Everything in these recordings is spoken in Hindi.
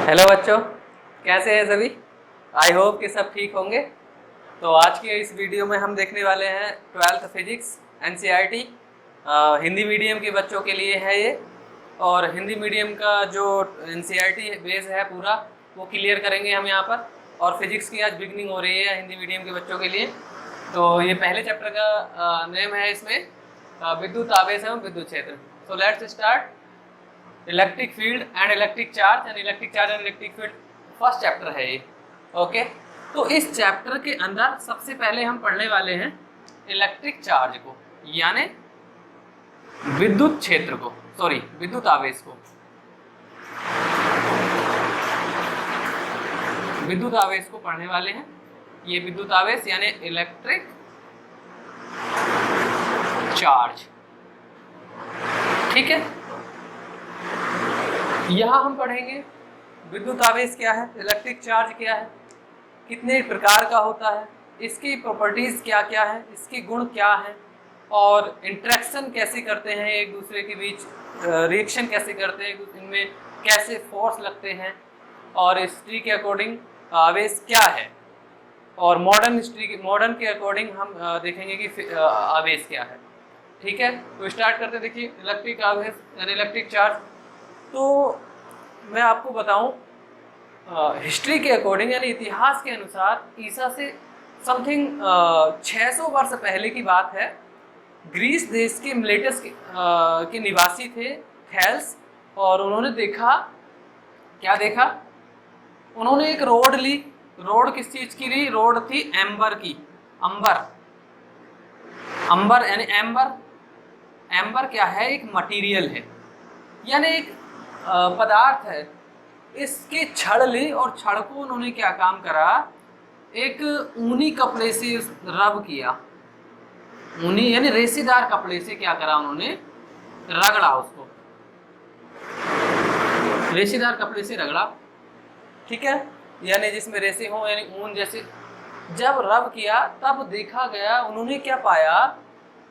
हेलो बच्चों, कैसे हैं सभी। आई होप कि सब ठीक होंगे। तो आज के इस वीडियो में हम देखने वाले हैं 12th physics NCERT. Hindi medium के बच्चों के लिए है ये। और हिंदी मीडियम का जो एनसीईआरटी बेस है पूरा वो क्लियर करेंगे हम यहाँ पर। और फिजिक्स की आज बिगनिंग हो रही है हिंदी मीडियम के बच्चों के लिए। तो ये पहले चैप्टर का नेम है इसमें विद्युत आवेश एवं विद्युत क्षेत्र। So let's start. Electric field and electric charge and electric charge and electric field first chapter है ये। ओके, तो इस चैप्टर के अंदर सबसे पहले हम पढ़ने वाले हैं इलेक्ट्रिक चार्ज को, यानी विद्युत क्षेत्र को, सॉरी विद्युत आवेश को। विद्युत आवेश को पढ़ने वाले हैं। ये विद्युत आवेश यानी इलेक्ट्रिक चार्ज, ठीक है। यहाँ हम पढ़ेंगे विद्युत आवेश क्या है, इलेक्ट्रिक चार्ज क्या है, कितने प्रकार का होता है, इसकी प्रॉपर्टीज क्या क्या है, इसके गुण क्या हैं, और इंटरेक्शन कैसे करते हैं एक दूसरे के बीच, रिएक्शन कैसे करते हैं, इनमें कैसे फोर्स लगते हैं, और हिस्ट्री के अकॉर्डिंग आवेश क्या है, और मॉडर्न के अकॉर्डिंग हम देखेंगे कि आवेश क्या है। ठीक है, तो स्टार्ट करते। देखिए इलेक्ट्रिक आवेश यानी इलेक्ट्रिक चार्ज। तो मैं आपको बताऊं, हिस्ट्री के अकॉर्डिंग यानी इतिहास के अनुसार ईसा से समथिंग 600 वर्ष पहले की बात है। ग्रीस देश के मिलेटस के निवासी थे थेल्स, और उन्होंने देखा, क्या देखा, उन्होंने एक रोड ली। रोड किस चीज की ली? रोड थी एम्बर की। अंबर यानी एम्बर। एम्बर क्या है? एक मटेरियल है, यानी एक पदार्थ है। इसके छड़ ली और छड़ को उन्होंने क्या काम करा, एक ऊनी कपड़े से रब किया। ऊनी यानी रेशेदार कपड़े से क्या करा, उन्होंने रगड़ा उसको, रेशेदार कपड़े से रगड़ा, ठीक है, यानी जिसमें रेशे हो, यानी ऊन जैसे। जब रब किया तब देखा गया, उन्होंने क्या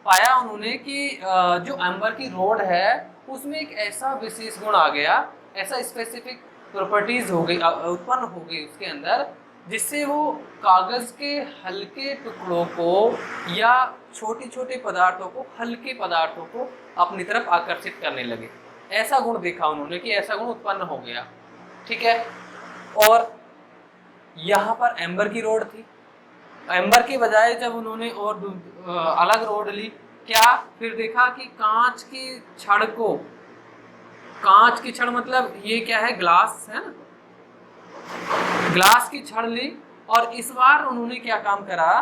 पाया उन्होंने कि जो एम्बर की रोड है उसमें एक ऐसा विशेष गुण आ गया, ऐसा स्पेसिफिक प्रॉपर्टीज हो गई, उत्पन्न हो गई उसके अंदर, जिससे वो कागज के हल्के टुकड़ों को या छोटे छोटे पदार्थों को, हल्के पदार्थों को अपनी तरफ आकर्षित करने लगे। ऐसा गुण देखा उन्होंने कि ऐसा गुण उत्पन्न हो गया, ठीक है। और यहाँ पर एम्बर की रोड थी। एम्बर के बजाय जब उन्होंने और अलग रोड ली, क्या फिर देखा कि कांच की छड़ को, कांच की छड़ मतलब ये क्या है, ग्लास है ना, ग्लास की छड़ ली। और इस बार उन्होंने क्या काम करा,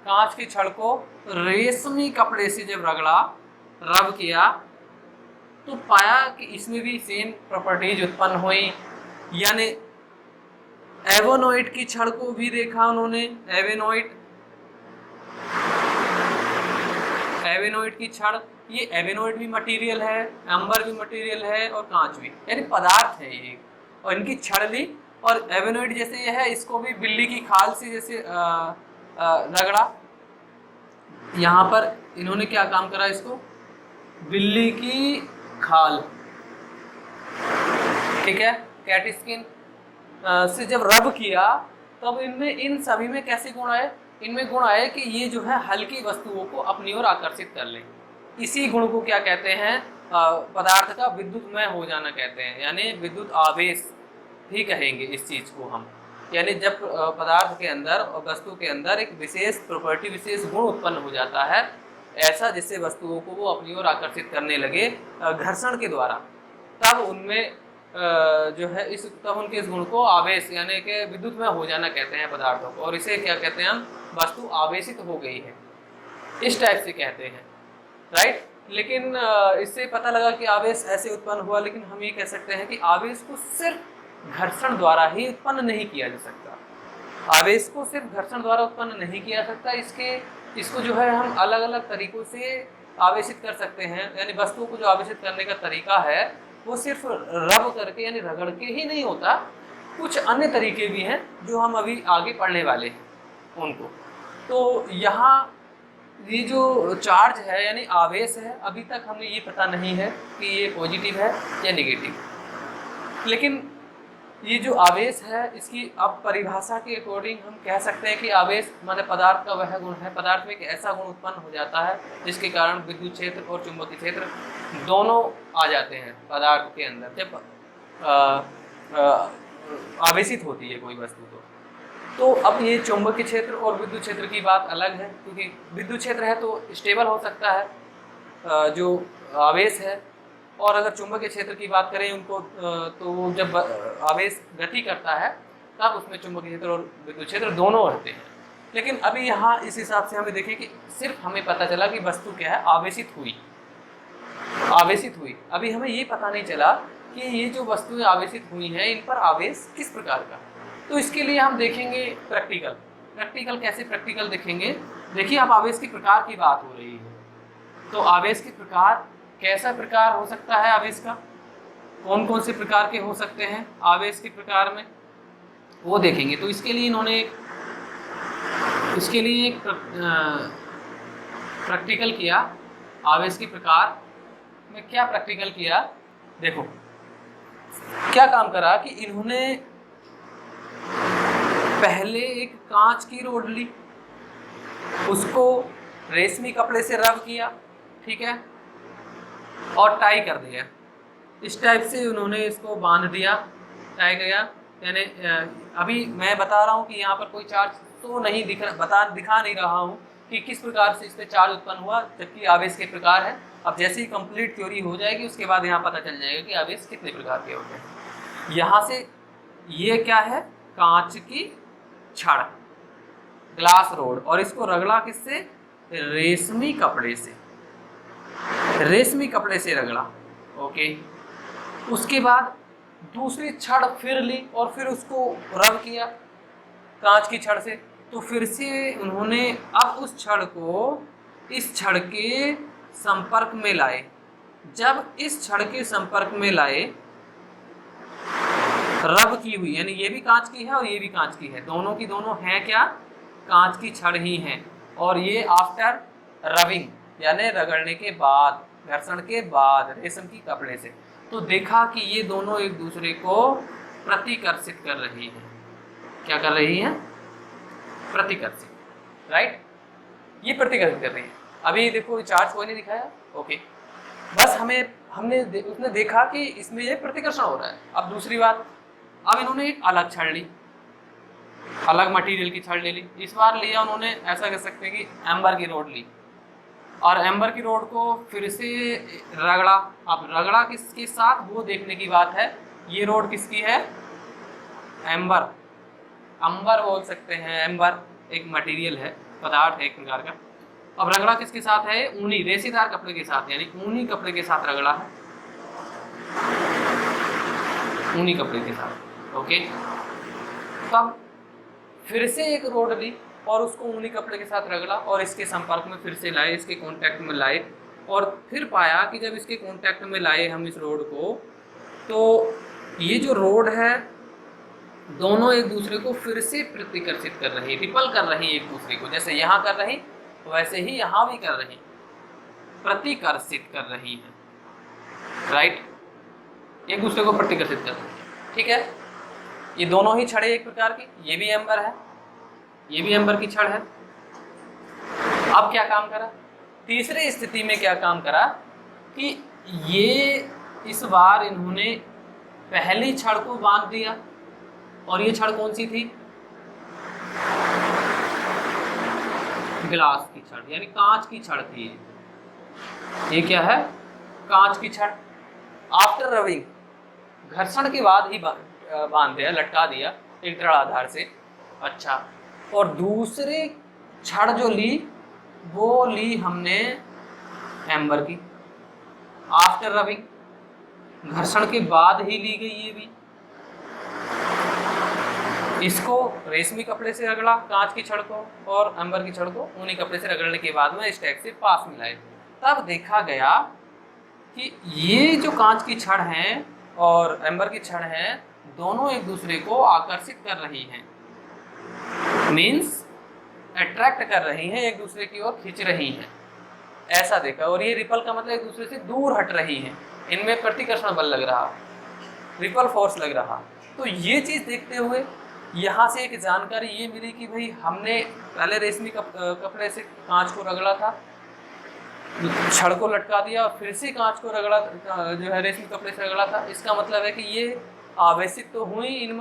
कांच की छड़ को रेशमी कपड़े से जब रब किया तो पाया कि इसमें भी सेम प्रॉपर्टीज उत्पन्न हुई। यानी एवोनॉइड की छड़ को भी देखा उन्होंने, एवेनॉइड की छड़, ये एवेनॉइड भी मटेरियल है, एम्बर भी मटेरियल है, और कांच भी, यानी पदार्थ है ये। और इनकी छड़ ली, और एवेनॉइड जैसे ये है, इसको भी बिल्ली की खाल से जैसे रगड़ा। यहाँ पर इन्होंने क्या काम करा, इसको बिल्ली की खाल, ठीक है, कैट स्किन से जब रब किया, तब इनमें, इन सभी में कैसे गुण आए, इनमें गुण आए कि ये जो है हल्की वस्तुओं को अपनी ओर आकर्षित कर ले। इसी गुण को क्या कहते हैं, पदार्थ का विद्युतमय हो जाना कहते हैं, यानी विद्युत आवेश भी कहेंगे इस चीज को हम। यानी जब पदार्थ के अंदर और वस्तु के अंदर एक विशेष प्रॉपर्टी, विशेष गुण उत्पन्न हो जाता है ऐसा, जिससे वस्तुओं को वो अपनी ओर आकर्षित करने लगे घर्षण के द्वारा, तब उनमें जो है तब उनके इस गुण को आवेश यानी कि विद्युत में हो जाना कहते हैं पदार्थों को। और इसे क्या कहते हैं हम, वस्तु आवेशित हो गई है, इस टाइप से कहते हैं, राइट। लेकिन इससे पता लगा कि आवेश ऐसे उत्पन्न हुआ, लेकिन हम ये कह सकते हैं कि आवेश को सिर्फ घर्षण द्वारा ही उत्पन्न नहीं किया जा सकता। आवेश को सिर्फ घर्षण द्वारा उत्पन्न नहीं किया जा सकता, इसको जो है हम अलग अलग तरीकों से आवेशित कर सकते हैं। यानी वस्तुओं को जो आवेशित करने का तरीका है वो सिर्फ रब करके यानी रगड़ के ही नहीं होता, कुछ अन्य तरीके भी हैं जो हम अभी आगे पढ़ने वाले हैं उनको। तो यहाँ ये जो चार्ज है यानी आवेश है, अभी तक हमें ये पता नहीं है कि ये पॉजिटिव है या नेगेटिव, लेकिन ये जो आवेश है इसकी अब परिभाषा के अकॉर्डिंग हम कह सकते हैं कि आवेश मतलब पदार्थ का वह गुण है, पदार्थ में एक ऐसा गुण उत्पन्न हो जाता है जिसके कारण विद्युत क्षेत्र और चुंबकीय क्षेत्र दोनों आ जाते हैं पदार्थ के अंदर जब आवेशित होती है कोई वस्तु। तो अब ये चुंबकीय क्षेत्र और विद्युत क्षेत्र की बात अलग है, क्योंकि विद्युत क्षेत्र है तो स्टेबल हो सकता है जो आवेश है, और अगर चुंबकीय क्षेत्र की बात करें उनको तो जब आवेश गति करता है तब उसमें चुंबकीय क्षेत्र और विद्युत क्षेत्र दोनों रहते हैं। लेकिन अभी यहाँ इस हिसाब से हमें देखें कि सिर्फ हमें पता चला कि वस्तु क्या है, आवेशित हुई। अभी हमें ये पता नहीं चला कि ये जो वस्तुएं आवेशित हुई हैं इन पर आवेश किस प्रकार का। तो इसके लिए हम देखेंगे प्रैक्टिकल कैसे प्रैक्टिकल देखेंगे। देखिए अब आवेश के प्रकार की बात हो रही है, तो आवेश के प्रकार, कैसा प्रकार हो सकता है आवेश का, कौन कौन से प्रकार के हो सकते हैं आवेश के प्रकार में, वो देखेंगे। तो इसके लिए इन्होंने एक प्रैक्टिकल किया। आवेश के प्रकार में क्या प्रैक्टिकल किया, देखो क्या काम करा कि इन्होंने पहले एक कांच की रोड ली, उसको रेशमी कपड़े से रब किया, ठीक है, और टाई कर दिया। इस टाइप से उन्होंने इसको बांध दिया, टाई गया। यानी अभी मैं बता रहा हूँ कि यहाँ पर कोई चार्ज तो नहीं दिखा नहीं रहा हूँ कि किस प्रकार से इस पर चार्ज उत्पन्न हुआ, जबकि आवेश के प्रकार है। अब जैसे ही कंप्लीट थ्योरी हो जाएगी उसके बाद यहाँ पता चल जाएगा कि आवेश कितने प्रकार के होते हैं। यहाँ से ये क्या है, कांच की छड़, ग्लास रोड, और इसको रगड़ा किससे, रेशमी कपड़े से रगड़ा, ओके। उसके बाद दूसरी छड़ फिर ली और फिर उसको रब किया कांच की छड़ से। तो फिर से उन्होंने अब उस छड़ को इस छड़ के संपर्क में लाए। जब इस छड़ के संपर्क में लाए, रब की हुई, यानी ये भी कांच की है और ये भी कांच की है, दोनों की दोनों हैं क्या, कांच की छड़ ही हैं। और ये आफ्टर रबिंग यानी रगड़ने के बाद, घर्षण के बाद रेशम की कपड़े से, तो देखा कि ये दोनों एक दूसरे को प्रतिकर्षित कर रही हैं। क्या कर रही हैं, प्रतिकर्षित, राइट, ये प्रतिकर्षित कर रही है। अभी देखो चार्ज कोई नहीं दिखाया, ओके, बस उसने देखा कि इसमें ये प्रतिकर्षण हो रहा है। अब दूसरी बात, अब इन्होंने एक अलग छड़ ली, अलग मटेरियल की छड़ ले ली। इस बार लिया उन्होंने, ऐसा कह सकते हैं कि एम्बर की रोड ली, और एम्बर की रोड को फिर से रगड़ा। अब रगड़ा किसके साथ, वो देखने की बात है। ये रोड किसकी है, एम्बर, अंबर बोल सकते हैं। एम्बर एक मटेरियल है, पदार्थ है एक प्रकार का। अब रगड़ा किसके साथ है, ऊनी रेशेदार कपड़े के साथ, यानी ऊनी कपड़े के साथ रगड़ा है, ऊनी कपड़े के साथ, ओके। तब फिर से एक रोड ली और उसको ऊनी कपड़े के साथ रगड़ा और इसके संपर्क में फिर से लाए, इसके कांटेक्ट में लाए, और फिर पाया कि जब इसके कांटेक्ट में लाए हम इस रोड को, तो ये जो रोड है दोनों एक दूसरे को फिर से प्रतिकर्षित कर रही, रिपल कर रही एक दूसरे को। जैसे यहाँ कर रही वैसे ही यहाँ भी कर रही, प्रतिकर्षित कर रही है, राइट, एक दूसरे को प्रतिकर्षित कर रही है, ठीक है। ये दोनों ही छड़ें एक प्रकार की, ये भी एम्बर है, ये भी एम्बर की छड़ है। अब क्या काम करा, तीसरी स्थिति में क्या काम करा कि ये इस बार इन्होंने पहली छड़ को बांध दिया, और ये छड़ कौन सी थी, ग्लास की छड़, यानी कांच की छड़ थी। ये क्या है, कांच की छड़। आफ्टर रबिंग, घर्षण के बाद ही बांध दिया, लटका दिया एक दृढ़ आधार से, अच्छा। और दूसरी छड़ जो ली वो ली हमने एम्बर की, आफ्टर रबिंग, घर्षण के बाद ही ली गई ये भी। इसको रेशमी कपड़े से रगड़ा कांच की छड़ को, और एम्बर की छड़ को ऊनी कपड़े से रगड़ने के बाद में इस टैग से पास मिलाए। तब देखा गया कि ये जो कांच की छड़ है और एम्बर की छड़ है दोनों एक दूसरे को आकर्षित कर रही हैं, मीन्स अट्रैक्ट कर रही हैं, एक दूसरे की ओर खींच रही हैं, ऐसा देखा। और ये रिपल का मतलब एक दूसरे से दूर हट रही हैं, इनमें प्रतिकर्षण बल लग रहा, रिपल फोर्स लग रहा, तो ये चीज़ देखते हुए यहाँ से एक जानकारी ये मिली कि भाई हमने पहले रेशमी कपड़े से कांच को रगड़ा था, छड़ को लटका दिया और फिर से कांच को रगड़ा, जो है रेशमी कपड़े से रगड़ा था। इसका मतलब है कि ये आवेशित तो हुई, इन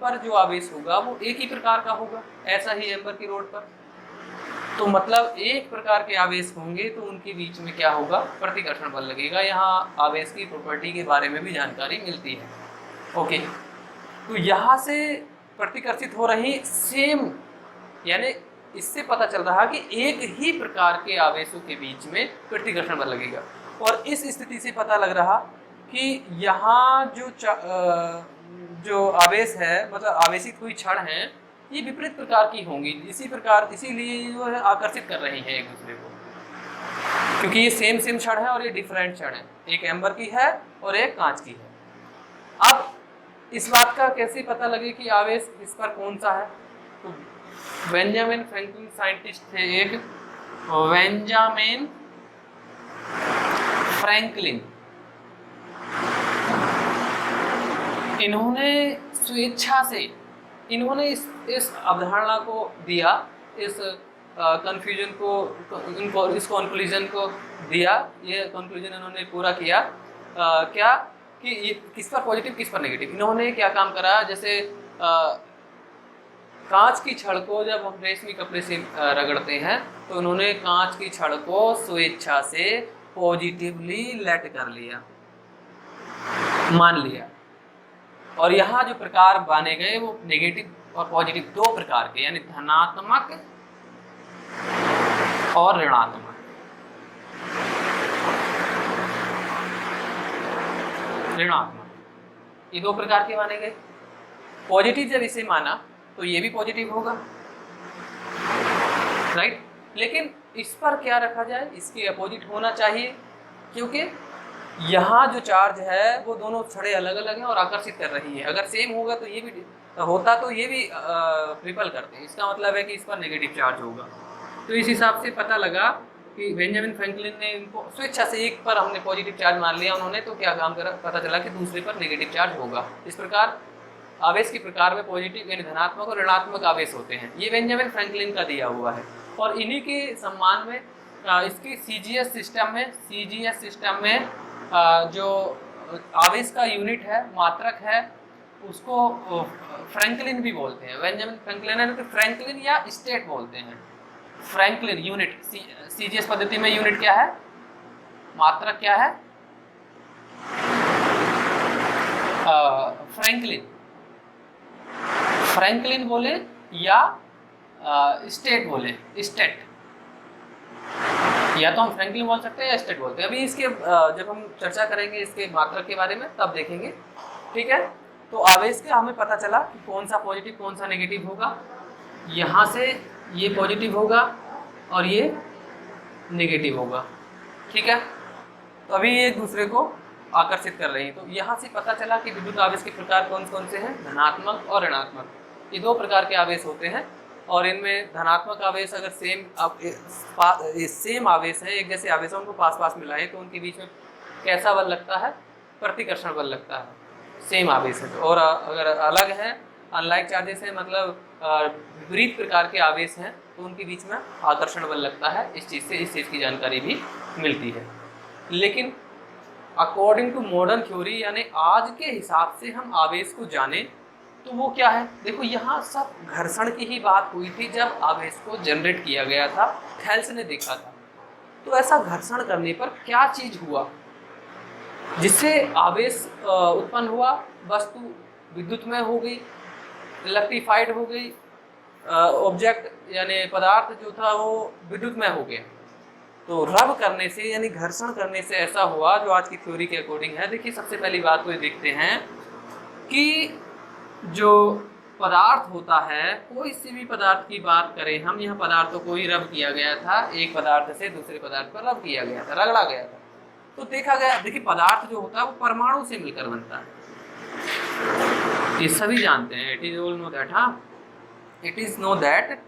पर जो आवेश होगा वो एक ही प्रकार का होगा, ऐसा ही एम्बर की रोड पर। तो मतलब एक प्रकार के आवेश होंगे तो उनके बीच में क्या होगा, प्रतिकर्षण बल लगेगा। यहाँ आवेश की प्रॉपर्टी के बारे में भी जानकारी मिलती है। ओके, तो यहाँ से प्रतिकर्षित हो रही सेम, यानी इससे पता चल रहा कि एक ही प्रकार के आवेशों के बीच में प्रतिकर्षण बल लगेगा। और इस स्थिति से पता लग रहा कि यहाँ जो आवेश है, मतलब आवेशित हुई क्षण है, ये विपरीत प्रकार की होंगी, इसीलिए जो है आकर्षित कर रही है एक दूसरे को, क्योंकि ये सेम क्षण है और ये डिफरेंट क्षण है, एक एम्बर की है और एक कांच की है। अब इस बात का कैसे पता लगे कि आवेश इस पर कौन सा है? तो बेंजामिन फ्रैंकलिन साइंटिस्ट थे एक, बेंजामिन फ्रैंकलिन, इन्होंने स्वेच्छा से इन्होंने इस अवधारणा को दिया, इस कंफ्यूजन को, इस कंक्लूजन को दिया। ये कंक्लूजन इन्होंने पूरा किया क्या कि ये किस पर पॉजिटिव किस पर नेगेटिव। इन्होंने क्या काम करा, जैसे कांच की छड़ को जब हम रेशमी कपड़े से रगड़ते हैं तो उन्होंने कांच की छड़ को स्वेच्छा से पॉजिटिवली लेट कर लिया, मान लिया, और यहाँ जो प्रकार बने गए वो नेगेटिव और पॉजिटिव दो प्रकार के, यानी धनात्मक और ऋणात्मक। ये दो प्रकार के माने गए। पॉजिटिव जब इसे माना तो ये भी पॉजिटिव होगा, राइट। लेकिन इस पर क्या रखा जाए, इसके अपोजिट होना चाहिए, क्योंकि यहाँ जो चार्ज है वो दोनों छड़े अलग अलग हैं और आकर्षित कर रही है। अगर सेम होगा तो ये भी होता, तो ये भी रिपल करते हैं, इसका मतलब है कि इस पर नेगेटिव चार्ज होगा। तो इस हिसाब से पता लगा कि बेंजामिन फ्रैंकलिन ने इनको स्वेच्छा से एक पर हमने पॉजिटिव चार्ज मान लिया उन्होंने, तो क्या काम करा, पता चला कि दूसरे पर नेगेटिव चार्ज होगा। इस प्रकार आवेश के प्रकार में पॉजिटिव यानी धनात्मक और ऋणात्मक आवेश होते हैं। ये बेंजामिन फ्रैंकलिन का दिया हुआ है। और इन्हीं के सम्मान में इसके सीजीएस सिस्टम में जो आवेश का यूनिट है, मात्रक है, उसको फ्रैंकलिन भी बोलते हैं। बेंजामिन फ्रैंकलिन है तो फ्रैंकलिन या स्टेट बोलते हैं। फ्रैंकलिन यूनिट, सीजीएस पद्धति में यूनिट क्या है, मात्रक क्या है, फ्रैंकलिन बोले या स्टेट बोले, स्टेट, या तो हम फ्रैंकलिन बोल सकते हैं या स्टेट बोलते हैं। अभी इसके जब हम चर्चा करेंगे इसके मात्रक के बारे में तब देखेंगे, ठीक है। तो आवेश का हमें पता चला कि कौन सा पॉजिटिव कौन सा नेगेटिव होगा। यहाँ से ये पॉजिटिव होगा और ये नेगेटिव होगा, ठीक है। तो अभी ये एक दूसरे को आकर्षित कर रही हैं। तो यहाँ से पता चला कि विद्युत आवेश के प्रकार कौन कौन से हैं, धनात्मक और ऋणात्मक। ये दो प्रकार के आवेश होते हैं। और इनमें धनात्मक आवेश अगर सेम आवेश है, एक जैसे आवेशों को पास पास मिलाए तो उनके बीच में कैसा बल लगता है, प्रतिकर्षण बल लगता है, सेम आवेश है। और अगर अलग है, अनलाइक चार्जेस है, मतलब विपरीत प्रकार के आवेश हैं, तो उनके बीच में आकर्षण बल लगता है। इस चीज़ की जानकारी भी मिलती है। लेकिन अकॉर्डिंग टू मॉडर्न थ्योरी, यानी आज के हिसाब से हम आवेश को जाने तो वो क्या है, देखो यहाँ सब घर्षण की ही बात हुई थी जब आवेश को जनरेट किया गया था, थेल्स ने देखा था। तो ऐसा घर्षण करने पर क्या चीज़ हुआ जिससे आवेश उत्पन्न हुआ, वस्तु विद्युतमय हो गई, इलेक्ट्रीफाइड हो गई, ऑब्जेक्ट यानी पदार्थ जो था वो विद्युतमय हो गया। तो रब करने से यानी घर्षण करने से ऐसा हुआ जो आज की थ्योरी के अकॉर्डिंग है। देखिए सबसे पहली बात तो ये देखते हैं कि जो पदार्थ होता है, कोई सी भी पदार्थ की बात करें हम, यहाँ पदार्थों को ही रब किया गया था, एक पदार्थ से दूसरे पदार्थ पर रब किया गया था, रगड़ा गया था। तो देखा गया, देखिए पदार्थ जो होता है वो परमाणु से मिलकर बनता है, ये सभी जानते हैं। It is all know that, हाँ इट इज नो दैट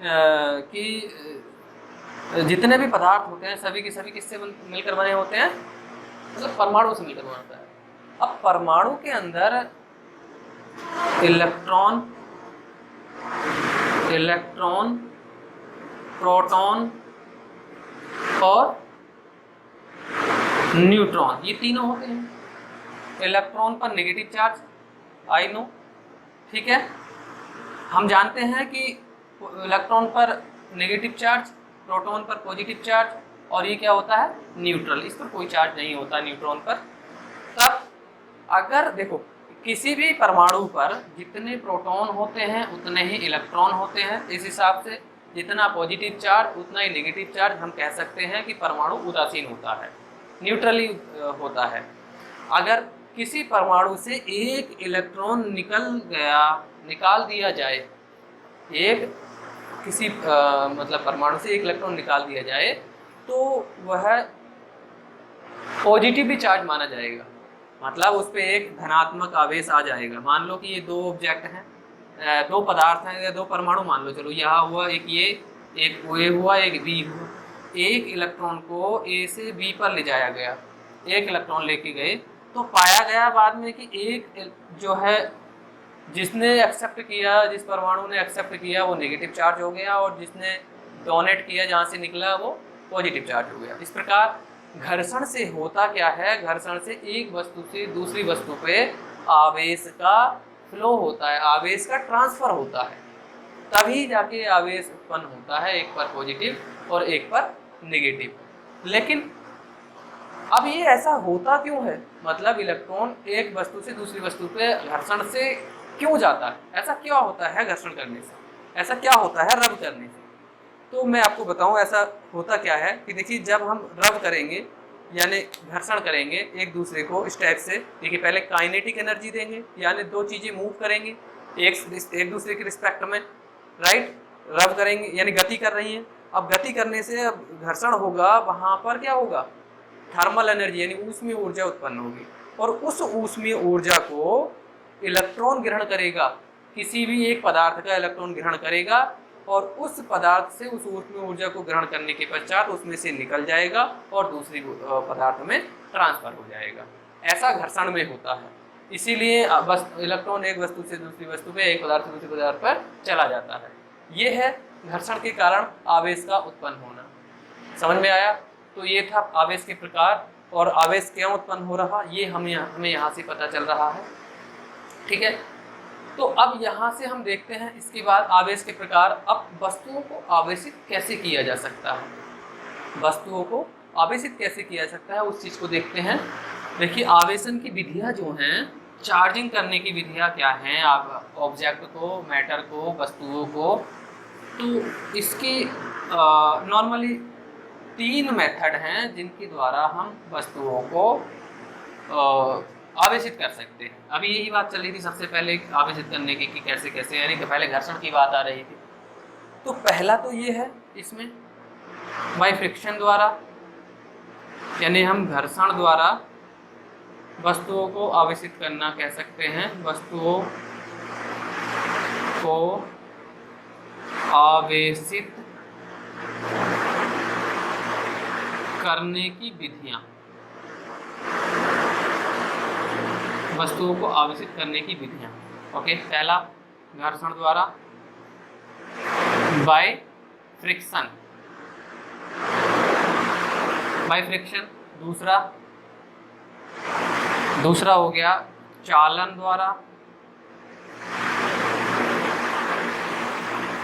कि जितने भी पदार्थ होते हैं सभी के सभी किससे मिलकर बने होते हैं, मतलब परमाणु से मिलकर बनता है। अब परमाणु के अंदर इलेक्ट्रॉन, प्रोटॉन और न्यूट्रॉन, ये तीनों होते हैं। इलेक्ट्रॉन पर नेगेटिव चार्ज, आई नो, ठीक है, हम जानते हैं कि इलेक्ट्रॉन पर नेगेटिव चार्ज, प्रोटॉन पर पॉजिटिव चार्ज, और ये क्या होता है, न्यूट्रल, इस पर कोई चार्ज नहीं होता न्यूट्रॉन पर। तब अगर देखो किसी भी परमाणु पर जितने प्रोटॉन होते हैं उतने ही इलेक्ट्रॉन होते हैं, इस हिसाब से जितना पॉजिटिव चार्ज उतना ही नेगेटिव चार्ज, हम कह सकते हैं कि परमाणु उदासीन होता है, न्यूट्रली होता है। अगर किसी परमाणु से एक इलेक्ट्रॉन निकाल दिया जाए, किसी मतलब परमाणु से एक इलेक्ट्रॉन निकाल दिया जाए तो वह पॉजिटिवली चार्ज माना जाएगा, मतलब उस पर एक धनात्मक आवेश आ जाएगा। मान लो कि ये दो ऑब्जेक्ट हैं, दो पदार्थ हैं या दो परमाणु मान लो, चलो यहाँ हुआ एक ये, एक ए हुआ, एक बी हुआ। एक इलेक्ट्रॉन को ए से बी पर ले जाया गया, एक इलेक्ट्रॉन लेके गए, तो पाया गया बाद में कि एक जो है जिसने एक्सेप्ट किया, जिस परमाणु ने एक्सेप्ट किया वो नेगेटिव चार्ज हो गया, और जिसने डोनेट किया जहाँ से निकला वो पॉजिटिव चार्ज हो गया। इस प्रकार घर्षण से होता क्या है, घर्षण से एक वस्तु से दूसरी वस्तु पे आवेश का फ्लो होता है, आवेश का ट्रांसफर होता है, तभी जाके आवेश उत्पन्न होता है, एक पर पॉजिटिव और एक पर नेगेटिव। लेकिन अब ये ऐसा होता क्यों है, मतलब इलेक्ट्रॉन एक वस्तु से दूसरी वस्तु पे घर्षण से क्यों जाता है, ऐसा क्या होता है घर्षण करने से, ऐसा क्या होता है रब करने से। तो मैं आपको बताऊं ऐसा होता क्या है कि देखिए, जब हम रब करेंगे यानी घर्षण करेंगे एक दूसरे को इस टाइप से, देखिए पहले काइनेटिक एनर्जी देंगे, यानी दो चीज़ें मूव करेंगी एक दूसरे के रिस्पेक्ट में, राइट, रब करेंगे यानी गति कर रही हैं। अब गति करने से अब घर्षण होगा, वहाँ पर क्या होगा, थर्मल एनर्जी यानी ऊष्मीय ऊर्जा उत्पन्न होगी, और उस ऊष्मीय ऊर्जा को इलेक्ट्रॉन ग्रहण करेगा, किसी भी एक पदार्थ का इलेक्ट्रॉन ग्रहण करेगा, और उस पदार्थ से उस ऊष्मीय ऊर्जा को ग्रहण करने के पश्चात उसमें से निकल जाएगा और दूसरी पदार्थ में ट्रांसफर हो जाएगा। ऐसा घर्षण में होता है, इसीलिए बस इलेक्ट्रॉन एक वस्तु से दूसरी वस्तु पे, एक पदार्थ से दूसरे पदार्थ पर चला जाता है। ये है घर्षण के कारण आवेश का उत्पन्न होना। समझ में आया? तो ये था आवेश के प्रकार, और आवेश क्यों उत्पन्न हो रहा ये हमें यहाँ से पता चल रहा है, ठीक है। तो अब यहाँ से हम देखते हैं इसके बाद आवेश के प्रकार। अब वस्तुओं को आवेशित कैसे किया जा सकता है, वस्तुओं को आवेशित कैसे किया जा सकता है उस चीज़ को देखते हैं। देखिए आवेशन की विधियाँ जो हैं, चार्जिंग करने की विधियाँ क्या हैं, आप ऑब्जेक्ट को, मैटर को, वस्तुओं को, तो इसकी नॉर्मली 3 मेथड हैं जिनके द्वारा हम वस्तुओं को आवेशित कर सकते हैं। अभी यही बात चल रही थी सबसे पहले आवेशित करने की कि कैसे कैसे, यानी कि पहले घर्षण की बात आ रही थी। तो पहला तो ये है इसमें बाय फ्रिक्शन द्वारा, यानी हम घर्षण द्वारा वस्तुओं को आवेशित करना कह सकते हैं। वस्तुओं को आवेशित करने की विधियां, वस्तुओं को आवेशित करने की विधियां। ओके, पहला घर्षण द्वारा बाय फ्रिक्शन, बाय फ्रिक्शन। दूसरा हो गया चालन द्वारा।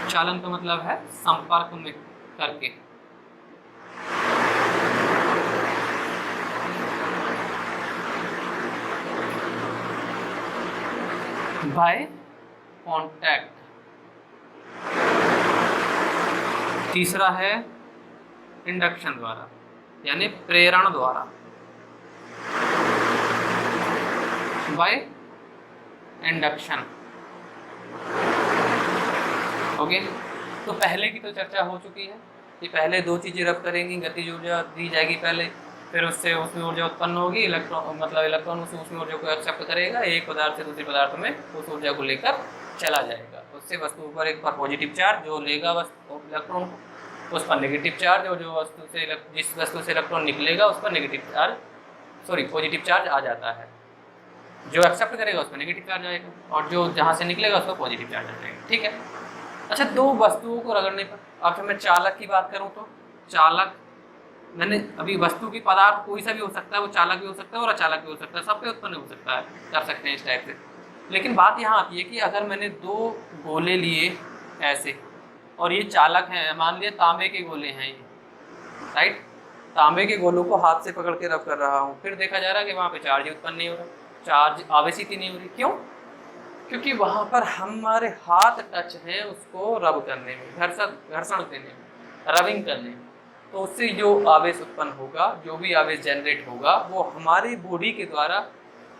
चालन का मतलब है संपर्क में करके। By contact. तीसरा है इंडक्शन द्वारा, यानी प्रेरण द्वारा, बाय इंडक्शन। ओके, तो पहले की तो चर्चा हो चुकी है कि पहले 2 चीज़ें रब करेंगी, गतिज ऊर्जा दी जाएगी पहले, फिर उससे उसमें ऊर्जा उत्पन्न होगी, इलेक्ट्रॉन उसमें ऊर्जा को एक्सेप्ट करेगा, एक पदार्थ से दूसरे पदार्थ में उस ऊर्जा को लेकर चला जाएगा। उससे वस्तु पर एक पर पॉजिटिव चार्ज जो लेगा इलेक्ट्रॉन को, उस पर नेगेटिव चार्ज, और जिस वस्तु से इलेक्ट्रॉन निकलेगा उस पर पॉजिटिव चार्ज आ जाता है। जो एक्सेप्ट करेगा उस पर नेगेटिव चार्ज आएगा और जो जहाँ से निकलेगा उस पर पॉजिटिव चार्ज आ जाएगा। ठीक है। अच्छा, दो वस्तुओं को रगड़ने पर, अब मैं चालक की बात करूँ तो चालक, मैंने अभी वस्तु की पदार्थ कोई सा भी हो सकता है, वो चालक भी हो सकता है और अचालक भी हो सकता है, सब पे उत्पन्न हो सकता है, कर सकते हैं इस टाइप से। लेकिन बात यहाँ आती है कि अगर मैंने दो गोले लिए ऐसे और ये चालक हैं, मान लिया तांबे के गोले हैं ये, राइट, तांबे के गोलों को हाथ से पकड़ के रब कर रहा हूँ, फिर देखा जा रहा है कि वहाँ पे चार्ज ही उत्पन्न नहीं हो रहा, चार्ज आवेशित ही नहीं हो रही। क्यों? क्योंकि वहाँ पर हमारे हाथ टच हैं उसको रब करने में, घर्षण देने में, रबिंग करने में, तो उससे जो आवेश उत्पन्न होगा, जो भी आवेश जनरेट होगा, वो हमारी बॉडी के द्वारा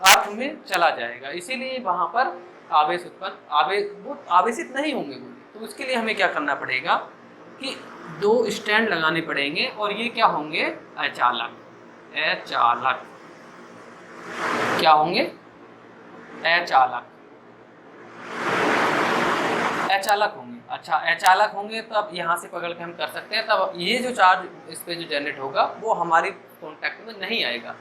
अर्थ में चला जाएगा। इसीलिए वहाँ पर आवेश उत्पन्न, वो आवेशित नहीं होंगे गोले। तो उसके लिए हमें क्या करना पड़ेगा कि दो स्टैंड लगाने पड़ेंगे और ये क्या होंगे? अचालक। अचालक क्या होंगे? अचालक, अचालक होंगे। अच्छा, अचालक होंगे तो अब यहाँ से पकड़ के हम कर सकते हैं, तब ये जो चार्ज इस पे जो जनरेट होगा वो हमारी कॉन्टैक्ट में नहीं आएगा,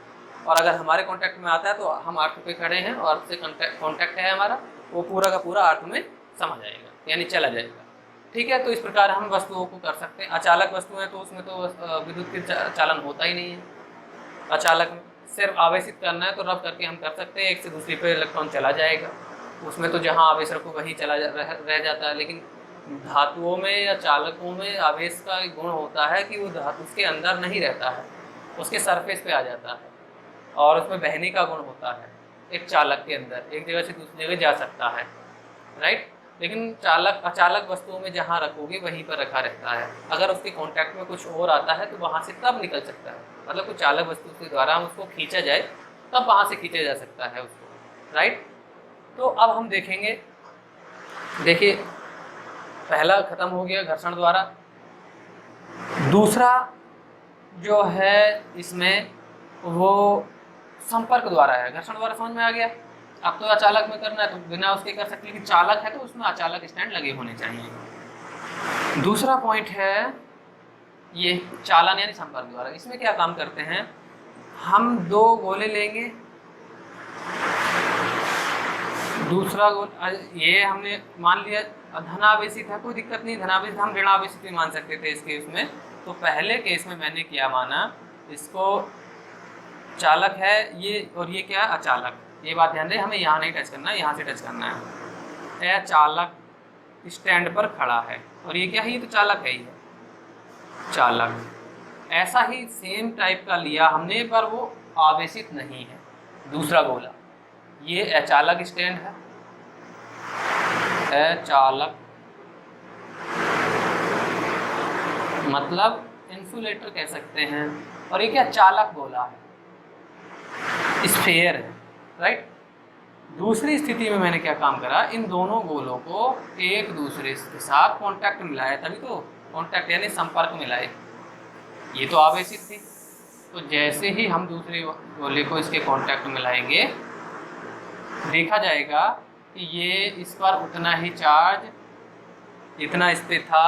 और अगर हमारे कॉन्टैक्ट में आता है तो हम अर्थ पे खड़े हैं और अर्थ से कॉन्टैक्ट है हमारा, वो पूरा का पूरा अर्थ में समा जाएगा, यानी चला जाएगा। ठीक है। तो इस प्रकार हम वस्तुओं को कर सकते हैं। अचालक वस्तु है तो उसमें तो विद्युत की चालन होता ही नहीं है। अचालक में सिर्फ आवेशित करना है तो रब करके हम कर सकते हैं, एक से दूसरी पे इलेक्ट्रॉन चला जाएगा, उसमें तो जहाँ आवेश रखो वही रह जाता है। लेकिन धातुओं में या चालकों में आवेश का एक गुण होता है कि वो धातु उसके अंदर नहीं रहता है, उसके सरफेस पे आ जाता है और उसमें बहने का गुण होता है। एक चालक के अंदर एक जगह से दूसरी जगह जा सकता है, राइट। लेकिन अचालक वस्तुओं में जहाँ रखोगे वहीं पर रखा रहता है। अगर उसके कांटेक्ट में कुछ और आता है तो वहाँ से तब निकल सकता है, मतलब कुछ चालक वस्तु के द्वारा हम उसको खींचा जाए तब वहाँ से खींचा जा सकता है उसको, राइट। तो अब हम देखेंगे, देखिए पहला खत्म हो गया घर्षण द्वारा। दूसरा जो है इसमें वो संपर्क द्वारा है। घर्षण द्वारा समझ में आ गया। अब तो अचालक में करना है तो बिना उसके कर सकते, लेकिन चालक है तो उसमें अचालक स्टैंड लगे होने चाहिए। दूसरा पॉइंट है ये चालन यानी संपर्क द्वारा। इसमें क्या काम करते हैं, हम दो गोले लेंगे, दूसरा गोल ये हमने मान लिया धनावेशित है, कोई दिक्कत नहीं, धनावेशित हम ऋणावेशित भी मान सकते थे इस केस में। तो पहले केस में मैंने क्या माना, इसको चालक है ये और ये क्या है? अचालक। ये बात ध्यान दें, हमें यहाँ नहीं टच करना है, यहाँ से टच करना है। अचालक स्टैंड पर खड़ा है और ये क्या है? ये तो चालक है, ये चालक। ऐसा ही सेम टाइप का लिया हमने, पर वो आवेशित नहीं है। दूसरा गोला ये अचालक स्टैंड है, अचालक मतलब इंसुलेटर कह सकते हैं, और ये क्या? चालक गोला है, स्फीयर है, राइट। दूसरी स्थिति में मैंने क्या काम करा, इन दोनों गोलों को एक दूसरे के साथ कांटेक्ट मिलाया, तभी तो कांटेक्ट यानी संपर्क मिलाए। ये तो आवेशित थी, तो जैसे ही हम दूसरे गोले को इसके कांटेक्ट मिलाएंगे देखा जाएगा कि ये इस पर उतना ही चार्ज जितना इस पे था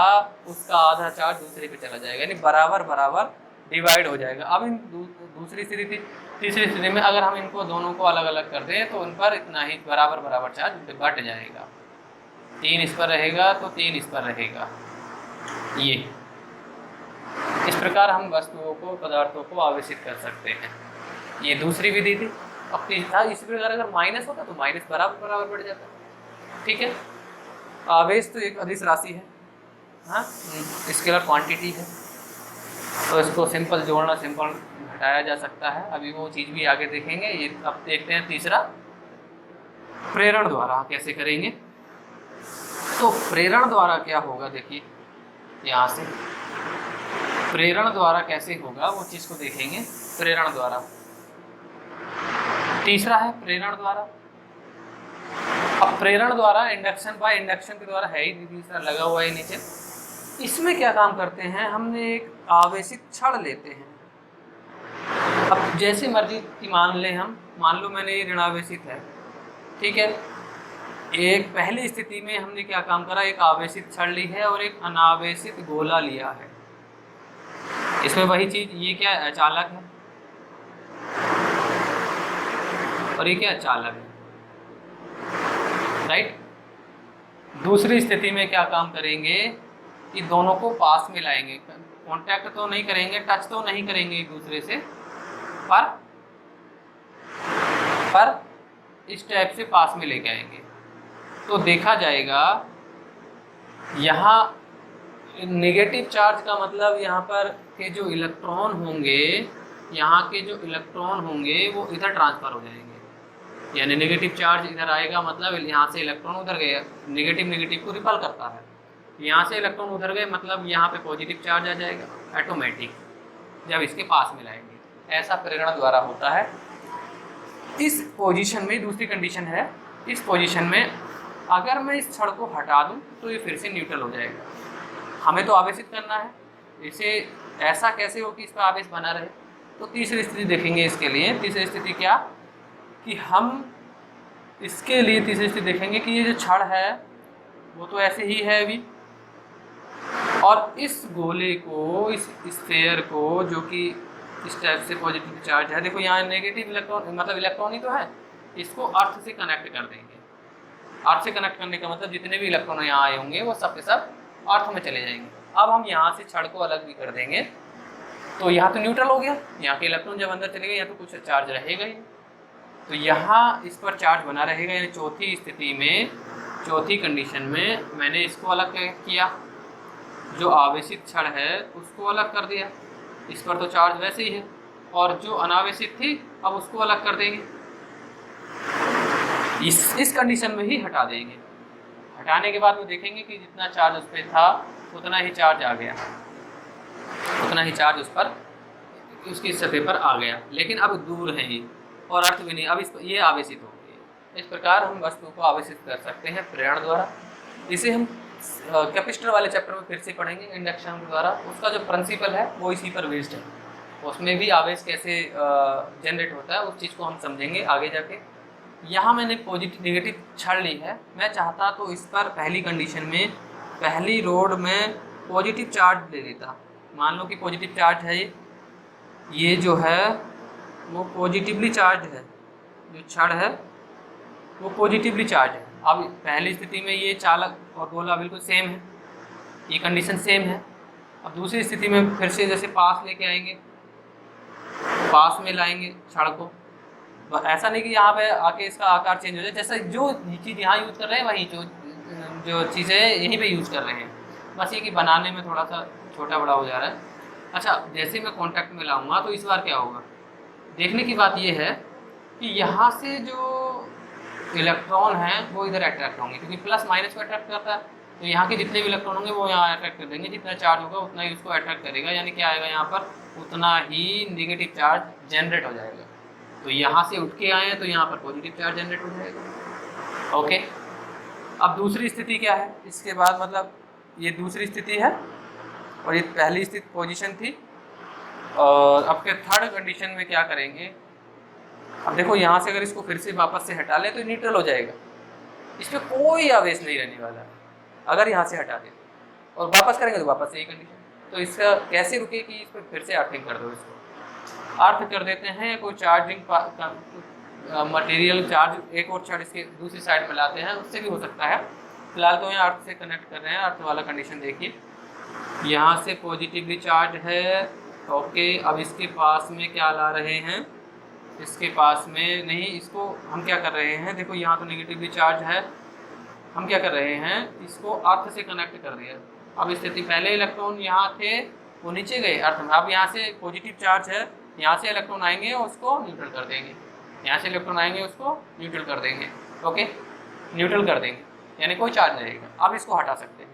उसका आधा चार्ज दूसरे पे चला जाएगा, यानी बराबर बराबर डिवाइड हो जाएगा। अब इन दूसरी स्थिति थी। तीसरी स्थिति में अगर हम इनको दोनों को अलग अलग कर दें तो उन पर इतना ही बराबर बराबर चार्ज बट जाएगा। 3 इस पर रहेगा तो 3 इस पर रहेगा। ये इस प्रकार हम वस्तुओं को, पदार्थों को आवेशित कर सकते हैं। ये दूसरी विधि थी। अब तीसरा, इसी प्रकार अगर माइनस होता तो माइनस बराबर बराबर बढ़ जाता। ठीक है। आवेश तो एक अदिश राशि है, हाँ, स्केलर क्वांटिटी है, तो इसको सिंपल जोड़ना, सिंपल घटाया जा सकता है। अभी वो चीज़ भी आगे देखेंगे। ये अब देखते हैं तीसरा, प्रेरण द्वारा कैसे करेंगे। तो प्रेरण द्वारा क्या होगा, देखिए यहाँ से प्रेरण द्वारा कैसे होगा वो चीज़ को देखेंगे। प्रेरण द्वारा तीसरा है प्रेरण द्वारा। अब प्रेरण द्वारा इंडक्शन बाय इंडक्शन के द्वारा है ही, तीसरा लगा हुआ है नीचे। इसमें क्या काम करते हैं, हमने एक आवेशित छड़ लेते हैं। अब जैसे मर्जी की मान लें हम, मान लो मैंने ये ऋणावेशित है, ठीक है। एक पहली स्थिति में हमने क्या काम करा, एक आवेशित छड़ ली है और एक अनावेशित गोला लिया है। इसमें वही चीज, ये क्या है? अचालक है और ये क्या? चालक है। राइट। दूसरी स्थिति में क्या काम करेंगे कि दोनों को पास में लाएंगे, कांटेक्ट तो नहीं करेंगे, टच तो नहीं करेंगे एक दूसरे से, पर इस टाइप से पास में लेके आएंगे। तो देखा जाएगा यहाँ नेगेटिव चार्ज का मतलब यहाँ पर के जो इलेक्ट्रॉन होंगे, यहाँ के जो इलेक्ट्रॉन होंगे वो इधर ट्रांसफ़र हो जाएंगे, यानी नेगेटिव चार्ज इधर आएगा, मतलब यहाँ से इलेक्ट्रॉन उधर गए, नेगेटिव नेगेटिव को रिपल करता है, यहाँ से इलेक्ट्रॉन उधर गए मतलब यहाँ पे पॉजिटिव चार्ज आ जाएगा ऑटोमेटिक जब इसके पास में लाएंगे। ऐसा प्रेरण द्वारा होता है। इस पोजीशन में दूसरी कंडीशन है, इस पोजीशन में अगर मैं इस छड़ को हटा दूं तो ये फिर से न्यूट्रल हो जाएगा। हमें तो आवेशित करना है इसे, ऐसा कैसे हो कि इस पर आवेश बना रहे। तो तीसरी स्थिति देखेंगे इसके लिए। तीसरी स्थिति क्या कि हम इसके लिए तीसरी स्थिति देखेंगे कि ये जो छड़ है वो तो ऐसे ही है अभी, और इस गोले को, इस स्फीयर को जो कि इस टाइप से पॉजिटिव चार्ज है, देखो यहाँ नेगेटिव इलेक्ट्रॉन मतलब इलेक्ट्रॉन ही तो है, इसको अर्थ से कनेक्ट कर देंगे। अर्थ से कनेक्ट करने का मतलब जितने भी इलेक्ट्रॉन यहाँ आए होंगे वो सब के सब अर्थ में चले जाएंगे। अब हम यहाँ से छड़ को अलग भी कर देंगे तो यहाँ तो न्यूट्रल हो गया, यहाँ के इलेक्ट्रॉन जब अंदर चले गए यहाँ तो कुछ चार्ज रहेगा ही, तो यहाँ इस पर चार्ज बना रहेगा। यानी चौथी स्थिति में, चौथी कंडीशन में मैंने इसको अलग किया, जो आवेशित छड़ है उसको अलग कर दिया, इस पर तो चार्ज वैसे ही है, और जो अनावेशित थी अब उसको अलग कर देंगे, इस कंडीशन में ही हटा देंगे। हटाने के बाद वो देखेंगे कि जितना चार्ज उस पर था उतना ही चार्ज आ गया, उतना ही चार्ज उस पर उसकी सतह पर आ गया, लेकिन अब दूर है ये और अर्थ भी नहीं, अब इस ये आवेशित हो गई। इस प्रकार हम वस्तु को आवेशित कर सकते हैं प्रेरण द्वारा। इसे हम कैपेसिटर वाले चैप्टर में फिर से पढ़ेंगे इंडक्शन द्वारा, उसका जो प्रिंसिपल है वो इसी पर बेस्ड है, उसमें भी आवेश कैसे जनरेट होता है उस चीज़ को हम समझेंगे आगे जाके। यहाँ मैंने पॉजिटिव नेगेटिव छड़ ली है, मैं चाहता तो इस पर पहली कंडीशन में, पहली रोड में पॉजिटिव चार्ज ले लेता। मान लो कि पॉजिटिव चार्ज है, ये जो है वो पॉजिटिवली चार्ज है, जो छड़ है वो पॉजिटिवली चार्ज है। अब पहली स्थिति में ये चालक और गोला बिल्कुल सेम है, ये कंडीशन सेम है। अब दूसरी स्थिति में फिर से जैसे पास लेके आएंगे, पास में लाएंगे छड़ को, ऐसा नहीं कि यहाँ पे आके इसका आकार चेंज हो जाए, जैसे जो चीज़ यहाँ यूज़ कर रहे हैं वही जो चीज़ें यहीं पे यूज़ कर रहे हैं, बस ये कि बनाने में थोड़ा सा छोटा बड़ा हो जा रहा है। अच्छा, जैसे मैं कॉन्टैक्ट में लाऊंगा तो इस बार क्या होगा, देखने की बात ये है कि यहाँ से जो इलेक्ट्रॉन हैं वो इधर अट्रैक्ट होंगे, क्योंकि प्लस माइनस को अट्रैक्ट करता है, तो यहाँ के जितने भी इलेक्ट्रॉन होंगे वो यहाँ अट्रैक्ट कर देंगे, जितना चार्ज होगा उतना ही उसको अट्रैक्ट करेगा, यानी क्या आएगा यहाँ पर, उतना ही नेगेटिव चार्ज जनरेट हो जाएगा। तो यहाँ से उठ के आए हैं तो यहाँ पर पॉजिटिव चार्ज जनरेट हो जाएगा। ओके, अब दूसरी स्थिति क्या है इसके बाद, मतलब ये दूसरी स्थिति है और ये पहली स्थिति पोजीशन थी, और अब के थर्ड कंडीशन में क्या करेंगे। अब देखो यहाँ से अगर इसको फिर से वापस से हटा ले तो न्यूट्रल हो जाएगा, इस पर कोई आवेश नहीं रहने वाला अगर यहाँ से हटा दे, और वापस करेंगे तो वापस से यही कंडीशन। तो इसका कैसे रुके कि इस पर फिर से अर्थिंग कर दो, इसको अर्थ कर देते हैं, कोई चार्जिंग मटेरियल चार्ज एक और छड़ इसके दूसरी साइड में लाते हैं, उससे भी हो सकता है। फिलहाल तो यहाँ अर्थ से कनेक्ट कर रहे हैं, अर्थ वाला कंडीशन देखिए, यहाँ से पॉजिटिवली चार्ज है। ओके, अब इसके पास में क्या ला रहे हैं, इसके पास में नहीं, इसको हम क्या कर रहे हैं, देखो यहाँ तो नेगेटिवली चार्ज है, हम क्या कर रहे हैं, इसको अर्थ से कनेक्ट कर दिया। अब स्थिति पहले इलेक्ट्रॉन यहाँ थे वो नीचे गए अर्थ में, अब यहाँ से पॉजिटिव चार्ज है, यहाँ से इलेक्ट्रॉन आएंगे उसको न्यूट्रल कर देंगे, यहाँ से इलेक्ट्रॉन आएंगे उसको न्यूट्रल कर देंगे। ओके, न्यूट्रल कर देंगे यानी कोई चार्ज रहेगा। अब इसको हटा सकते हैं,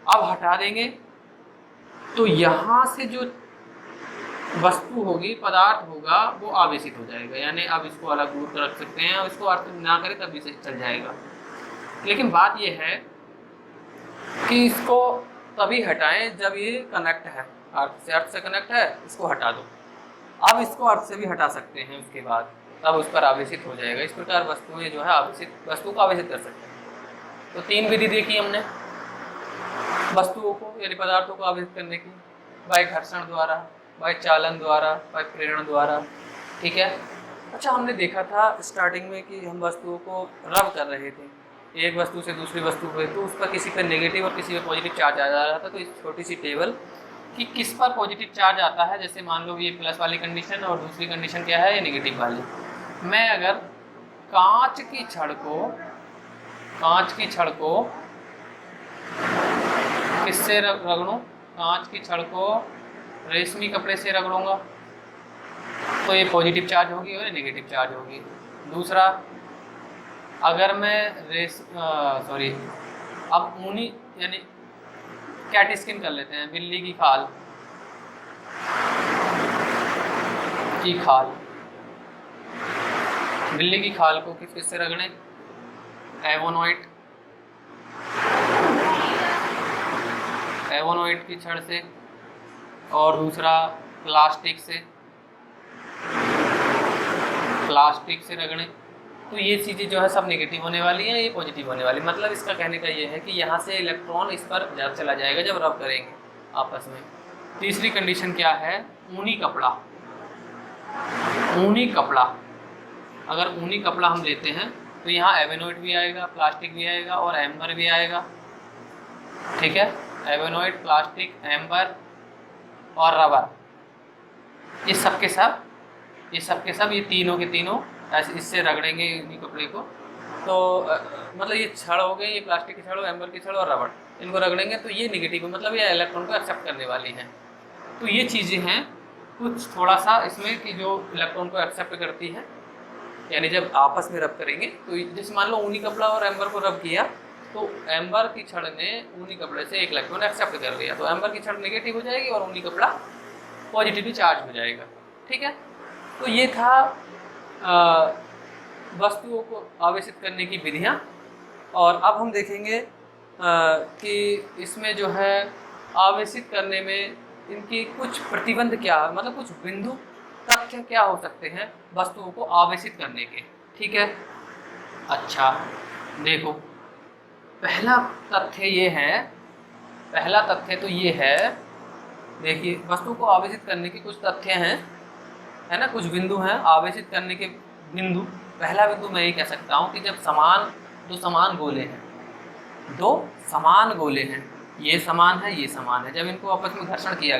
अब हटा देंगे तो यहाँ से जो वस्तु होगी, पदार्थ होगा, वो आवेशित हो जाएगा, यानी अब इसको अलग दूर कर रख सकते हैं, अब इसको अर्थ ना करें तब भी से चल जाएगा। लेकिन बात ये है कि इसको तभी हटाएं जब ये कनेक्ट है, अर्थ से कनेक्ट है, इसको हटा दो। अब इसको अर्थ से भी हटा सकते हैं, उसके बाद तब उस पर आवेशित हो जाएगा। इस प्रकार वस्तुएं जो है आवेशित, वस्तु को आवेशित कर सकते हैं। तो तीन विधि देखी हमने वस्तुओं को यानी पदार्थों को आवेशित करने की, बाय घर्षण द्वारा, बाय चालन द्वारा, बाय प्रेरण द्वारा। ठीक है। अच्छा, हमने देखा था स्टार्टिंग में कि हम वस्तुओं को रब कर रहे थे, एक वस्तु से दूसरी वस्तु पे, तो उस पर किसी पर नेगेटिव और किसी पर पॉजिटिव चार्ज आ जा रहा था। तो इस छोटी सी टेबल कि किस पर पॉजिटिव चार्ज आता है, जैसे मान लो ये प्लस वाली कंडीशन और दूसरी कंडीशन क्या है, ये नेगेटिव वाली। मैं अगर कांच की छड़ को किससे रगड़ूं, कांच की छड़ को रेशमी कपड़े से रगड़ूंगा तो ये पॉजिटिव चार्ज होगी और ये नेगेटिव चार्ज होगी। दूसरा, अगर मैं अब ऊनी यानी कैट स्किन कर लेते हैं, बिल्ली की खाल बिल्ली की खाल को किससे रगड़ें, एवोनॉइट की छड़ से, और दूसरा प्लास्टिक से रगड़ें। तो ये चीज़ें जो है सब नेगेटिव होने वाली हैं, ये पॉजिटिव होने वाली। मतलब इसका कहने का ये है कि यहाँ से इलेक्ट्रॉन इस पर जब चला जाएगा जब रब करेंगे आपस में। तीसरी कंडीशन क्या है, ऊनी कपड़ा। अगर ऊनी कपड़ा हम लेते हैं तो यहाँ एवेनोइड भी आएगा, प्लास्टिक भी आएगा और एम्बर भी आएगा। ठीक है, एवेनोइड, प्लास्टिक, एम्बर और रबर, ये सब के सब ये तीनों के तीनों ऐसे इससे रगड़ेंगे ऊनी कपड़े को। तो मतलब ये छड़ हो गई, ये प्लास्टिक की छड़, एम्बर की छड़ और रबड़, इनको रगड़ेंगे तो ये नेगेटिव, मतलब ये इलेक्ट्रॉन को एक्सेप्ट करने वाली हैं। तो ये चीज़ें हैं कुछ थोड़ा सा इसमें कि जो इलेक्ट्रॉन को एक्सेप्ट करती है, यानी जब आपस में रब करेंगे तो जैसे मान लो ऊनी कपड़ा और एम्बर को रब किया तो एम्बर की छड़ ने ऊनी कपड़े से एक इलेक्ट्रॉन एक्सेप्ट कर लिया, तो एम्बर की छड़ नेगेटिव हो जाएगी और ऊनी कपड़ा पॉजिटिवली चार्ज हो जाएगा। ठीक है, तो ये था वस्तुओं को आवेशित करने की विधियाँ। और अब हम देखेंगे कि इसमें जो है आवेशित करने में इनकी कुछ प्रतिबंध क्या है, मतलब कुछ बिंदु तथ्य क्या हो सकते हैं वस्तुओं को आवेशित करने के। ठीक है, अच्छा देखो, पहला तथ्य तो ये है, देखिए वस्तु को आवेशित करने के कुछ तथ्य हैं, है ना, कुछ बिंदु हैं आवेशित करने के बिंदु। पहला बिंदु मैं ये कह सकता हूँ कि जब दो समान गोले हैं, ये समान है, जब इनको आपस में घर्षण किया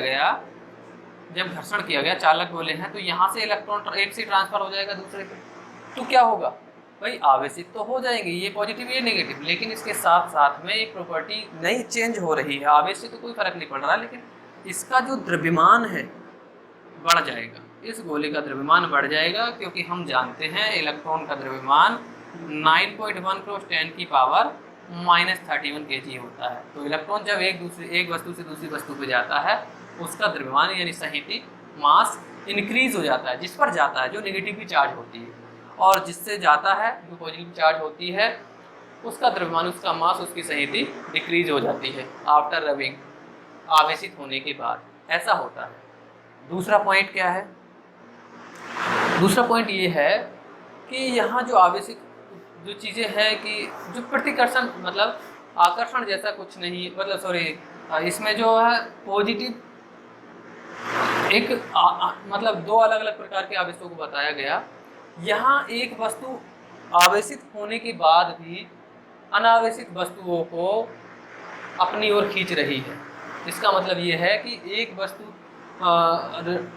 गया, चालक गोले हैं, तो यहाँ से इलेक्ट्रॉन एक से ट्रांसफर हो जाएगा दूसरे पे, तो क्या होगा भाई, आवेशित तो हो जाएंगे, ये पॉजिटिव ये नेगेटिव, लेकिन इसके साथ साथ में एक प्रॉपर्टी नई चेंज हो रही है। आवेश से तो कोई फर्क नहीं पड़ रहा, लेकिन इसका जो द्रव्यमान है बढ़ जाएगा, इस गोले का द्रव्यमान बढ़ जाएगा, क्योंकि हम जानते हैं इलेक्ट्रॉन का द्रव्यमान 9.1 × 10⁻³ -31 kg होता है। तो इलेक्ट्रॉन जब एक वस्तु से दूसरी वस्तु पे जाता है, उसका द्रव्यमान यानी सहित मास इंक्रीज हो जाता है, जिस पर जाता है जो नेगेटिवली चार्ज होती है, और जिससे जाता है जो पॉजिटिव चार्ज होती है उसका द्रव्यमान, उसका मास, उसकी सहित डिक्रीज हो जाती है आफ्टर रबिंग, आवेशित होने के बाद ऐसा होता है। दूसरा पॉइंट क्या है, दूसरा पॉइंट ये है कि यहाँ जो आवेशित जो चीज़ें हैं कि जो प्रतिकर्षण मतलब आकर्षण जैसा कुछ नहीं, मतलब इसमें जो है पॉजिटिव एक मतलब दो अलग अलग प्रकार के आवेशों को बताया गया। यहाँ एक वस्तु आवेशित होने के बाद भी अनावेशित वस्तुओं को अपनी ओर खींच रही है। इसका मतलब ये है कि एक वस्तु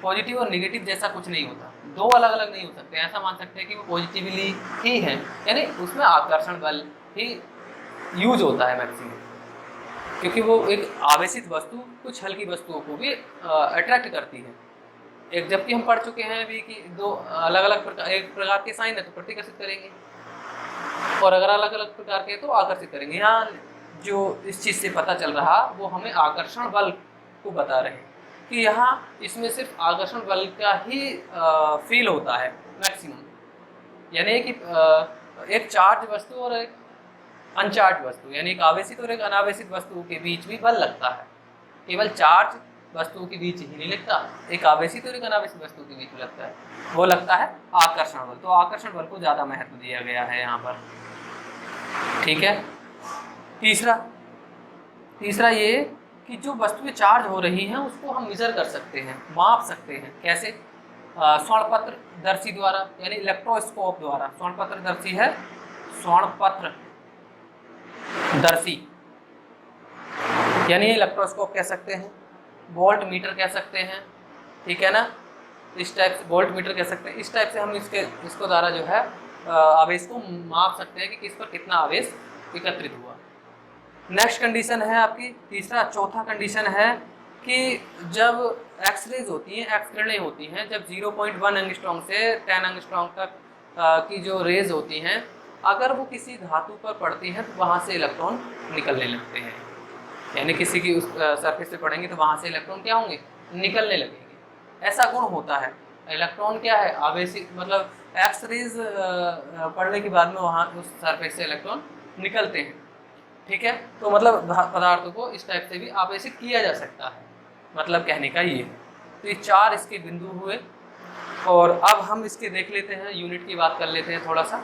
पॉजिटिव और नेगेटिव जैसा कुछ नहीं होता, दो अलग अलग नहीं हो सकते। ऐसा मान सकते हैं कि वो पॉजिटिवली ही है, यानी उसमें आकर्षण बल ही यूज होता है मैक्सिमम, क्योंकि वो एक आवेशित वस्तु कुछ हल्की वस्तुओं को भी अट्रैक्ट करती है। एक जबकि हम पढ़ चुके हैं अभी कि दो अलग अलग प्रकार, एक प्रकार के साइन है तो प्रतिकर्षित करेंगे, और अगर अलग अलग प्रकार के तो आकर्षित करेंगे। यहाँ जो इस चीज़ से पता चल रहा वो हमें आकर्षण बल को बता रहे हैं कि यहाँ इसमें सिर्फ आकर्षण बल का ही फील होता है मैक्सिमम, यानी कि एक चार्ज वस्तु और एक अनचार्ज वस्तु, यानी एक आवेशित और एक अनावेशित वस्तु के बीच भी बल लगता है। केवल चार्ज वस्तुओं के बीच ही नहीं लगता, एक आवेशित और एक अनावेशित वस्तु के बीच में लगता है, वो लगता है आकर्षण बल। तो आकर्षण बल को ज़्यादा महत्व दिया गया है यहाँ पर। ठीक है, तीसरा ये कि जो वस्तुएं चार्ज हो रही हैं उसको हम मेजर कर सकते हैं, माप सकते हैं। कैसे? स्वर्णपत्रदर्शी द्वारा, यानी इलेक्ट्रोस्कोप द्वारा। स्वर्णपत्रदर्शी है, स्वर्णपत्र दर्शी, यानी इलेक्ट्रोस्कोप कह सकते हैं, वोल्ट मीटर कह सकते हैं, ठीक है ना, इस टाइप से वोल्ट मीटर कह सकते हैं। इस टाइप से हम इसको द्वारा जो है आवेश को माप सकते हैं कि किस पर कितना आवेश एकत्रित हुआ। नेक्स्ट कंडीशन है आपकी चौथा कंडीशन है कि जब एक्सरेज होती हैं, एक्स किरणें होती हैं, जब 0.1 एंगस्ट्रॉम से 10 एंगस्ट्रॉम तक की जो रेज होती हैं, अगर वो किसी धातु पर पड़ती हैं तो वहाँ से इलेक्ट्रॉन निकलने लगते हैं, यानी किसी की उस सरफेस पे पड़ेंगे तो वहाँ से इलेक्ट्रॉन क्या होंगे, निकलने लगेंगे। ऐसा गुण होता है। इलेक्ट्रॉन क्या है, आवेशित, मतलब एक्स रेज पड़ने के बाद में वहाँ उस सरफेस से इलेक्ट्रॉन निकलते हैं, ठीक है। तो मतलब पदार्थों को इस टाइप से भी आवेशित किया जा सकता है, मतलब कहने का ये है। तो ये 4 इसके बिंदु हुए। और अब हम इसके देख लेते हैं, यूनिट की बात कर लेते हैं, थोड़ा सा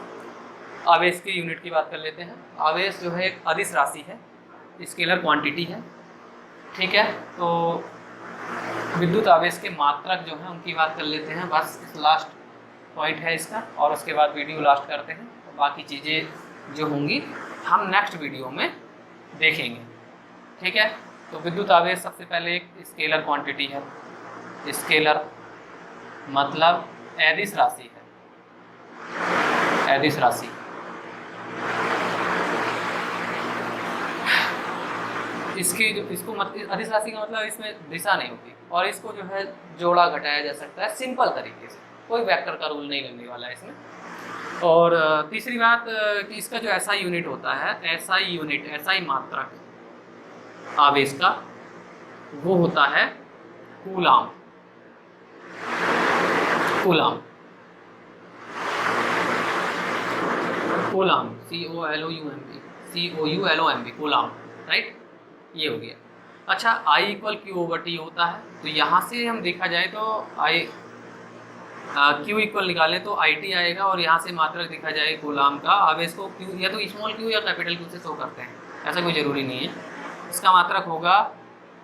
आवेश की यूनिट की बात कर लेते हैं। आवेश जो है एक अदिश राशि है, स्केलर क्वांटिटी है, ठीक है। तो विद्युत आवेश के मात्रक जो है उनकी बात कर लेते हैं, बस इस लास्ट पॉइंट है इसका, और उसके बाद वीडियो लास्ट करते हैं। तो बाकी चीज़ें जो होंगी हम नेक्स्ट वीडियो में देखेंगे, ठीक है। तो विद्युत आवेश सबसे पहले एक स्केलर क्वांटिटी है। स्केलर मतलब अदिश राशि है, अदिश राशि। इसको अदिश राशि का मतलब इसमें दिशा नहीं होती, और इसको जो है जोड़ा घटाया जा सकता है सिंपल तरीके से, कोई वेक्टर का रूल नहीं लगने वाला है इसमें। और तीसरी बात कि इसका जो एसआई यूनिट होता है, एसआई मात्रक आवेश का, वो होता है coulomb. Coulomb COULOMB coulomb, right, ये हो गया। अच्छा, I = Q/T होता है। तो यहाँ से हम देखा जाए तो Q इक्वल निकालें तो IT आएगा, और यहाँ से मात्रक देखा जाए कूलाम का, आवेश को Q या तो स्मॉल q या कैपिटल Q से शो करते हैं, ऐसा कोई ज़रूरी नहीं है। इसका मात्रक होगा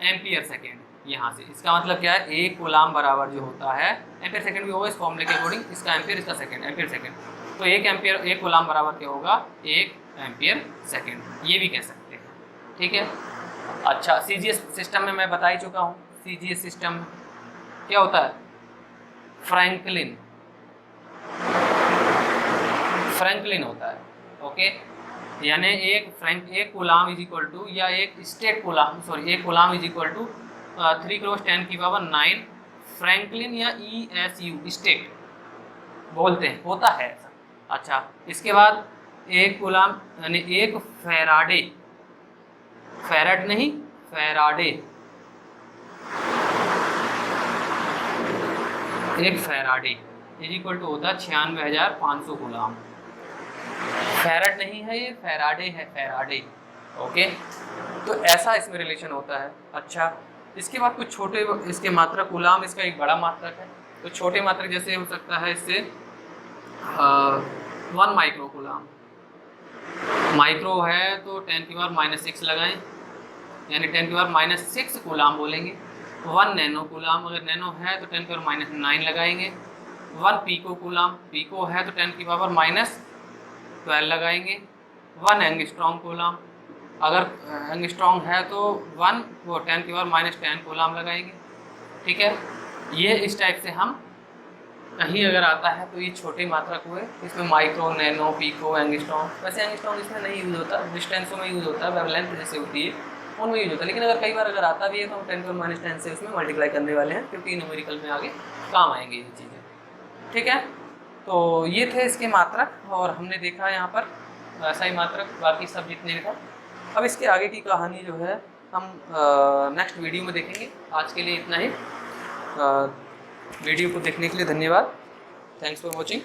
एम्पियर सेकेंड। यहाँ से इसका मतलब क्या है, एक कूलाम बराबर जो होता है, एम्पियर सेकेंड भी होगा इस फॉर्मूले के अकॉर्डिंग, इसका एम्पियर, इसका सेकेंड, एम्पियर सेकेंड। तो एक कूलाम बराबर क्या होगा, 1 एम्पियर सेकेंड, ये भी कह सकते हैं, ठीक है। अच्छा, CGS सिस्टम में मैं बता ही चुका हूँ। CGS सिस्टम क्या होता है, फ्रैंकलिन होता है, ओके। यानी एक कूलाम इज इक्वल टू, या एक coulomb is equal to 3 × 10⁹ franklin या ESU स्टेट बोलते हैं, होता है ऐसा। अच्छा, इसके बाद एक कूलाम यानी एक फैराडे, फैराड नहीं, फैराडे, एक फैराडे इज इक्वल टू होता है 96,500 कूलाम। फैराड नहीं है ये, फैराडे है, फैराडे, ओके। तो ऐसा इसमें रिलेशन होता है। अच्छा, इसके बाद कुछ छोटे इसके मात्रक, कूलाम इसका एक बड़ा मात्रक है, तो छोटे मात्रक जैसे हो सकता है इससे 1 माइक्रो कूलाम। माइक्रो है तो 10⁻⁻6 लगाएं, यानी 10⁻⁻6 कूलाम बोलेंगे। 1 नैनो कूलाम, अगर नैनो है तो 10⁻⁹ लगाएंगे। 1 पीको कूलाम, पीको है तो 10⁻⁻12 लगाएंगे। 1 एंगस्ट्रॉम कूलाम, अगर एंगस्ट्रॉम है तो 10⁻10 कूलाम लगाएंगे, ठीक है। ये इस टाइप से हम कहीं अगर आता है तो ये छोटे मात्रक हुए, इसमें माइक्रो, नैनो, पीको, एंगस्ट्रॉम। वैसे एंगस्ट्रॉम इसमें नहीं यूज़ होता, डिस्टेंसों में यूज़ होता है, वेवलेंथ जैसे होती है उनमें यूज़ होता है। लेकिन अगर कई बार अगर आता भी है तो हम 10⁻10 से उसमें मल्टीप्लाई करने वाले हैं, क्योंकि न्यूमेरिकल में आगे काम आएंगे ये चीज़ें, ठीक है। तो ये थे इसके मात्रक, और हमने देखा यहाँ पर ऐसा ही मात्रक, बाकी सब जितने भी था। अब इसके आगे की कहानी जो है हम नेक्स्ट वीडियो में देखेंगे। आज के लिए इतना ही। वीडियो को देखने के लिए धन्यवाद। Thanks for watching.